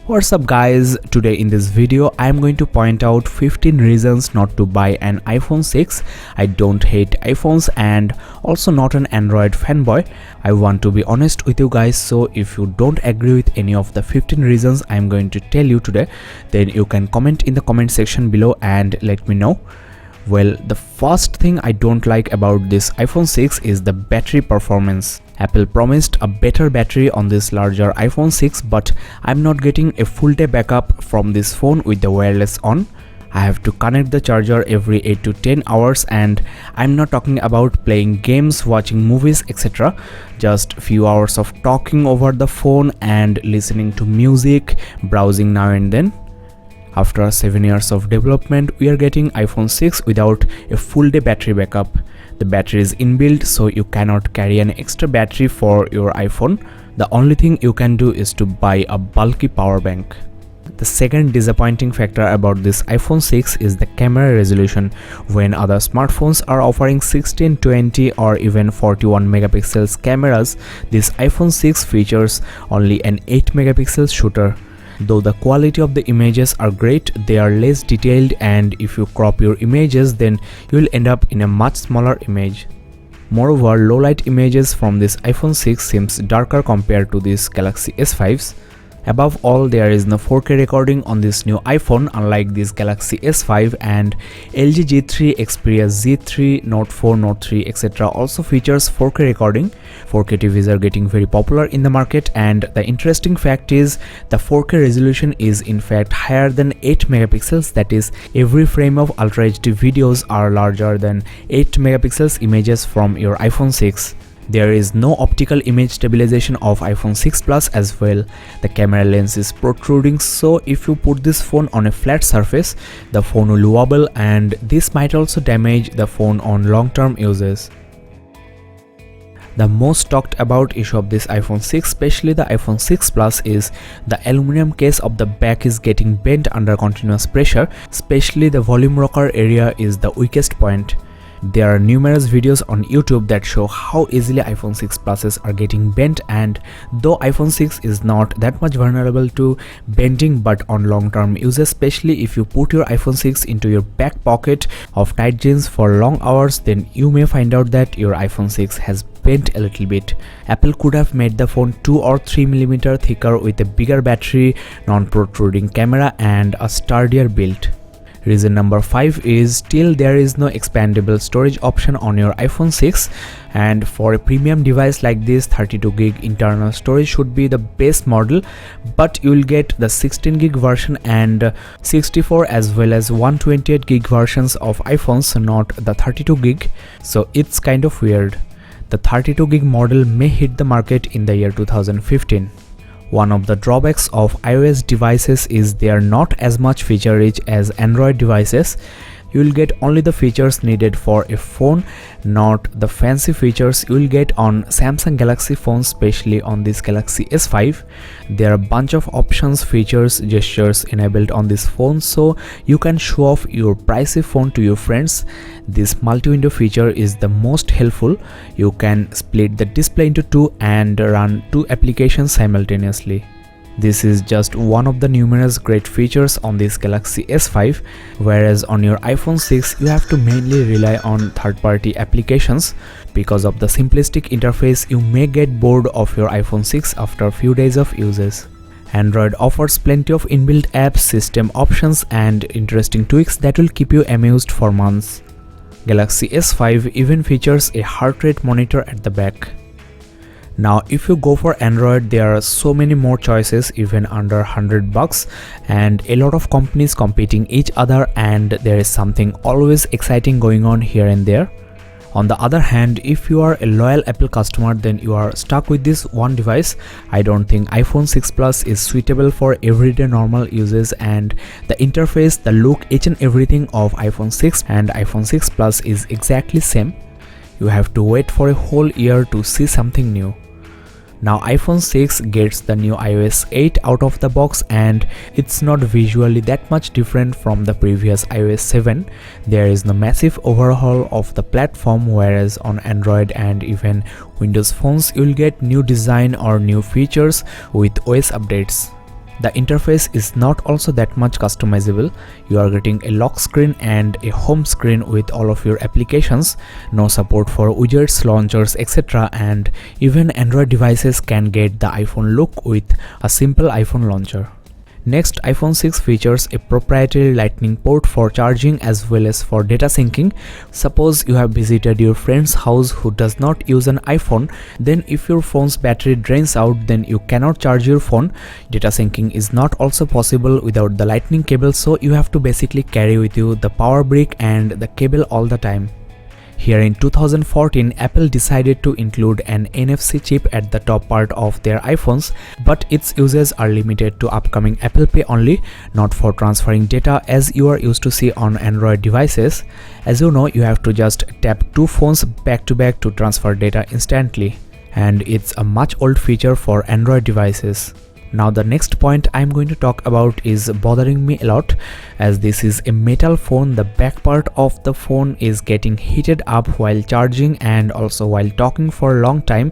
What's up guys, today in this video I am going to point out 15 reasons not to buy an iPhone 6. I don't hate iPhones and also not an Android fanboy. I want to be honest with you guys, so if you don't agree with any of the 15 reasons I am going to tell you today, then you can comment in the comment section below and let me know. Well, the first thing I don't like about this iPhone 6 is the battery performance. Apple promised a better battery on this larger iPhone 6, but I'm not getting a full day backup from this phone with the wireless on. I have to connect the charger every 8 to 10 hours, and I'm not talking about playing games, watching movies, etc. Just few hours of talking over the phone and listening to music, browsing now and then. After 7 years of development, we are getting iPhone 6 without a full day battery backup. The battery is inbuilt, so you cannot carry an extra battery for your iPhone. The only thing you can do is to buy a bulky power bank. The second disappointing factor about this iPhone 6 is the camera resolution. When other smartphones are offering 16, 20 or even 41 megapixels cameras, this iPhone 6 features only an 8 megapixel shooter. Though the quality of the images are great, they are less detailed, and if you crop your images, then you will end up in a much smaller image. Moreover, low light images from this iPhone 6 seems darker compared to this Galaxy S5's. Above all, there is no 4K recording on this new iPhone, unlike this Galaxy S5, and LG G3, Xperia Z3, Note 4, Note 3, etc. also features 4K recording. 4K TVs are getting very popular in the market, and the interesting fact is the 4K resolution is in fact higher than 8 megapixels. That is, every frame of Ultra HD videos are larger than 8 megapixels images from your iPhone 6. There is no optical image stabilization of iPhone 6 Plus as well. The camera lens is protruding, so if you put this phone on a flat surface, the phone will wobble, and this might also damage the phone on long-term uses. The most talked about issue of this iPhone 6, especially the iPhone 6 Plus, is the aluminum case of the back is getting bent under continuous pressure. Especially the volume rocker area is the weakest point. There are numerous videos on YouTube that show how easily iPhone 6 Pluses are getting bent, and though iPhone 6 is not that much vulnerable to bending, but on long-term use, especially if you put your iPhone 6 into your back pocket of tight jeans for long hours, then you may find out that your iPhone 6 has bent a little bit. Apple could have made the phone 2 or 3 mm thicker with a bigger battery, non-protruding camera and a sturdier build. Reason number 5 is still there is no expandable storage option on your iPhone 6, and for a premium device like this, 32 gig internal storage should be the best model, but you will get the 16 gig version and 64 as well as 128 gig versions of iPhones, not the 32 gig, so it's kind of weird. The 32 gig model may hit the market in the year 2015. One of the drawbacks of iOS devices is they are not as much feature rich as Android devices. You will get only the features needed for a phone, not the fancy features you will get on Samsung Galaxy phones, especially on this Galaxy S5. There are a bunch of options, features, gestures enabled on this phone, so you can show off your pricey phone to your friends. This multi-window feature is the most helpful. You can split the display into two and run 2 applications simultaneously. This is just one of the numerous great features on this Galaxy S5, whereas on your iPhone 6 you have to mainly rely on third-party applications. Because of the simplistic interface, you may get bored of your iPhone 6 after a few days of uses. Android offers plenty of inbuilt apps, system options and interesting tweaks that will keep you amused for months. Galaxy S5 even features a heart rate monitor at the back. Now if you go for Android, there are so many more choices, even under $100, and a lot of companies competing each other, and there is something always exciting going on here and there. On the other hand, if you are a loyal Apple customer, then you are stuck with this one device. I don't think iPhone 6 Plus is suitable for everyday normal uses, and the interface, the look, each and everything of iPhone 6 and iPhone 6 Plus is exactly same. You have to wait for a whole year to see something new. Now iPhone 6 gets the new iOS 8 out of the box, and it's not visually that much different from the previous iOS 7. There is no massive overhaul of the platform, whereas on Android and even Windows phones you'll get new design or new features with OS updates. The interface is not also that much customizable. You are getting a lock screen and a home screen with all of your applications, no support for widgets, launchers, etc. and even Android devices can get the iPhone look with a simple iPhone launcher. Next, iPhone 6 features a proprietary lightning port for charging as well as for data syncing. Suppose you have visited your friend's house who does not use an iPhone, then if your phone's battery drains out, then you cannot charge your phone. Data syncing is not also possible without the lightning cable, so you have to basically carry with you the power brick and the cable all the time. Here in 2014, Apple decided to include an NFC chip at the top part of their iPhones, but its uses are limited to upcoming Apple Pay only, not for transferring data as you are used to see on Android devices. As you know, you have to just tap two phones back to back to transfer data instantly, and it's a much old feature for Android devices. Now the next point I'm going to talk about is bothering me a lot. As this is a metal phone, the back part of the phone is getting heated up while charging and also while talking for a long time,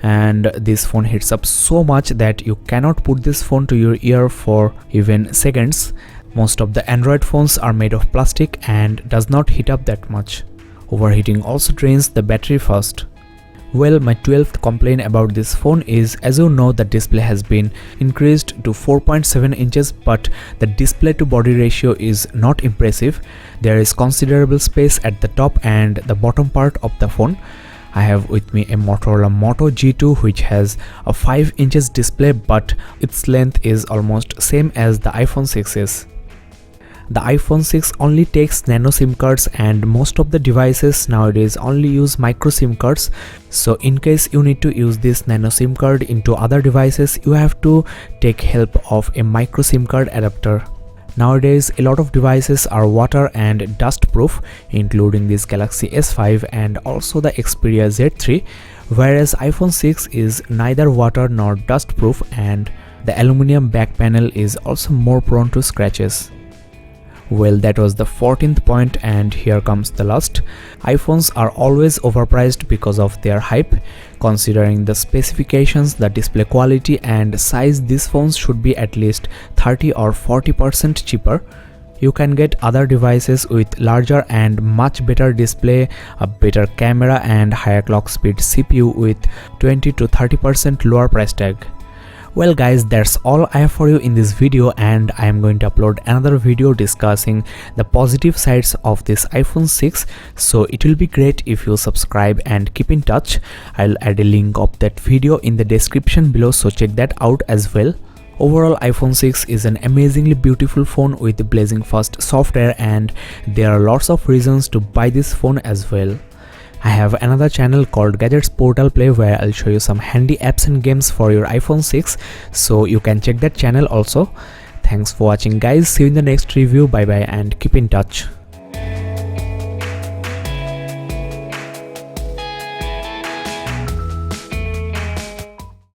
and this phone heats up so much that you cannot put this phone to your ear for even seconds. Most of the Android phones are made of plastic and does not heat up that much. Overheating also drains the battery fast. Well, my 12th complaint about this phone is, as you know, the display has been increased to 4.7 inches, but the display to body ratio is not impressive. There is considerable space at the top and the bottom part of the phone. I have with me a Motorola Moto G2 which has a 5 inches display, but its length is almost same as the iPhone 6's. The iPhone 6 only takes nano SIM cards and most of the devices nowadays only use micro SIM cards. So in case you need to use this nano SIM card into other devices, you have to take help of a micro SIM card adapter. Nowadays, a lot of devices are water and dust proof, including this Galaxy S5 and also the Xperia Z3, whereas iPhone 6 is neither water nor dust proof, and the aluminum back panel is also more prone to scratches. Well, that was the 14th point, and here comes the last. iPhones are always overpriced because of their hype. Considering the specifications, the display quality and size, these phones should be at least 30 or 40% cheaper. You can get other devices with larger and much better display, a better camera and higher clock speed CPU with 20 to 30% lower price tag. Well guys, that's all I have for you in this video, and I am going to upload another video discussing the positive sides of this iPhone 6, so it will be great if you subscribe and keep in touch. I'll add a link of that video in the description below, so check that out as well. Overall, iPhone 6 is an amazingly beautiful phone with blazing fast software, and there are lots of reasons to buy this phone as well. I have another channel called gadgetsportalplay where I'll show you some handy apps and games for your iPhone 6, so you can check that channel also. Thanks for watching guys, see you in the next review, bye bye and keep in touch.